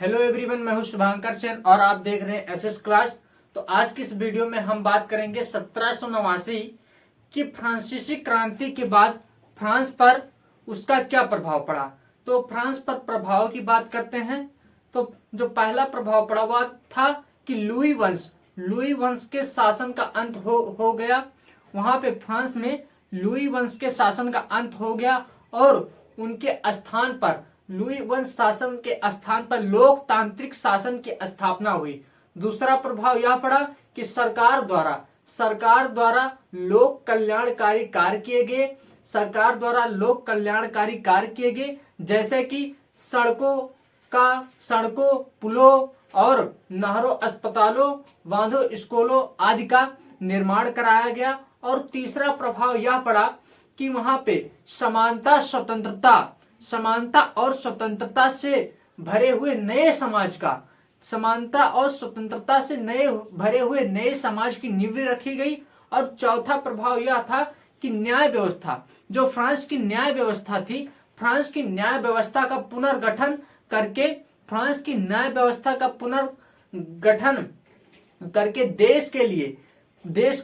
Hello everyone, मैं हूं शुभांकर सेन और आप देख रहे हैं एसएस क्लास। तो आज की इस वीडियो में हम बात करेंगे 1789 की फ्रांसीसी क्रांति के बाद फ्रांस पर उसका क्या प्रभाव पड़ा। तो फ्रांस पर प्रभाव की बात करते हैं। तो जो पहला प्रभाव पड़ा हुआ था कि लुई वंश के शासन का अंत हो गया। वहां पे फ्रांस में लुई वंश के शासन का अंत हो गया और उनके स्थान पर लुई वंश शासन के स्थान पर लोकतांत्रिक शासन की स्थापना हुई। दूसरा प्रभाव यह पड़ा कि सरकार द्वारा लोक कल्याणकारी कार्य किए गए। सरकार द्वारा लोक कल्याणकारी कार्य किए गए, जैसे कि सड़कों, पुलों और नहरों, अस्पतालों, बांधों, स्कूलों आदि का निर्माण कराया गया। और तीसरा प्रभाव यह पड़ा कि वहां पे समानता और स्वतंत्रता से भरे हुए नए समाज की नींव रखी गई। और चौथा प्रभाव यह था कि न्याय व्यवस्था, जो फ्रांस की न्याय व्यवस्था थी, फ्रांस की न्याय व्यवस्था का पुनर्गठन करके देश के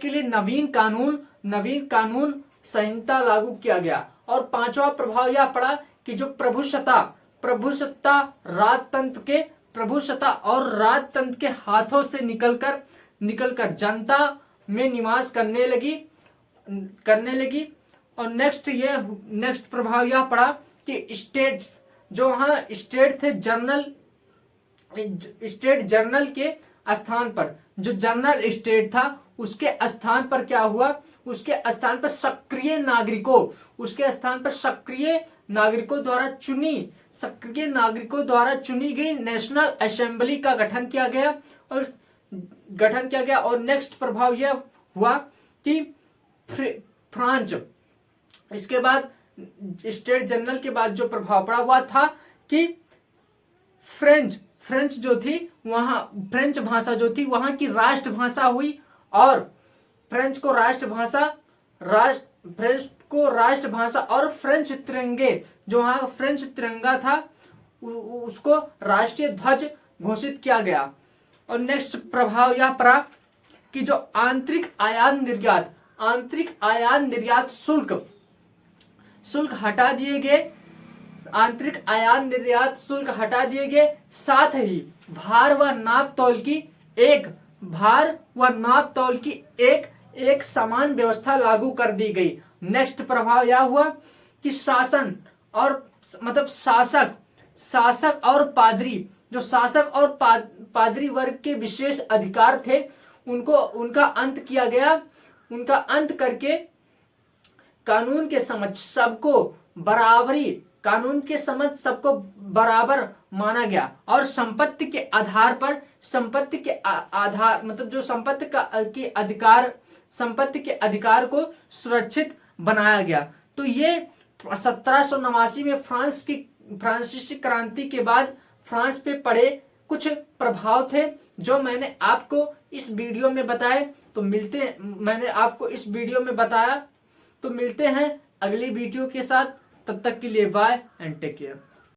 लिए नवीन कानून संहिता लागू किया गया। और पांचवा प्रभाव यह पड़ा कि जो प्रभुसत्ता और राजतंत्र के हाथों से निकलकर जनता में निवास करने लगी। और नेक्स्ट प्रभाव यह पड़ा कि स्टेट्स, जो वहां स्टेट थे, स्टेट जर्नल के स्थान पर, जो जनरल स्टेट था उसके स्थान पर क्या हुआ, उसके स्थान पर सक्रिय नागरिकों द्वारा चुनी गई नेशनल असेंबली का गठन किया गया। और नेक्स्ट प्रभाव यह हुआ कि फ्रांस, इसके बाद स्टेट जनरल के बाद जो प्रभाव पड़ा हुआ था कि फ्रेंच भाषा जो थी वहां की राष्ट्रभाषा हुई। और फ्रेंच को राष्ट्रभाषा और फ्रेंच तिरंगे, जो वहां फ्रेंच तिरंगा था, उसको राष्ट्रीय ध्वज घोषित किया गया। और नेक्स्ट प्रभाव यह पड़ा कि जो आंतरिक आयान निर्यात शुल्क हटा दिए गए। साथ ही भार व नाप तौल की एक समान व्यवस्था लागू कर दी गई। नेक्स्ट प्रभाव यह हुआ कि शासक और पादरी वर्ग के विशेष अधिकार थे, उनका अंत किया गया। उनका अंत करके कानून के समक्ष सबको बराबर माना गया। और संपत्ति के आधार मतलब जो संपत्ति के अधिकार को सुरक्षित बनाया गया। तो ये 1789 में फ्रांसीसी क्रांति के बाद फ्रांस पे पड़े कुछ प्रभाव थे, जो मैंने आपको इस वीडियो में बताए। तो मिलते हैं अगली वीडियो के साथ। तब तक के लिए बाय एंड टेक केयर।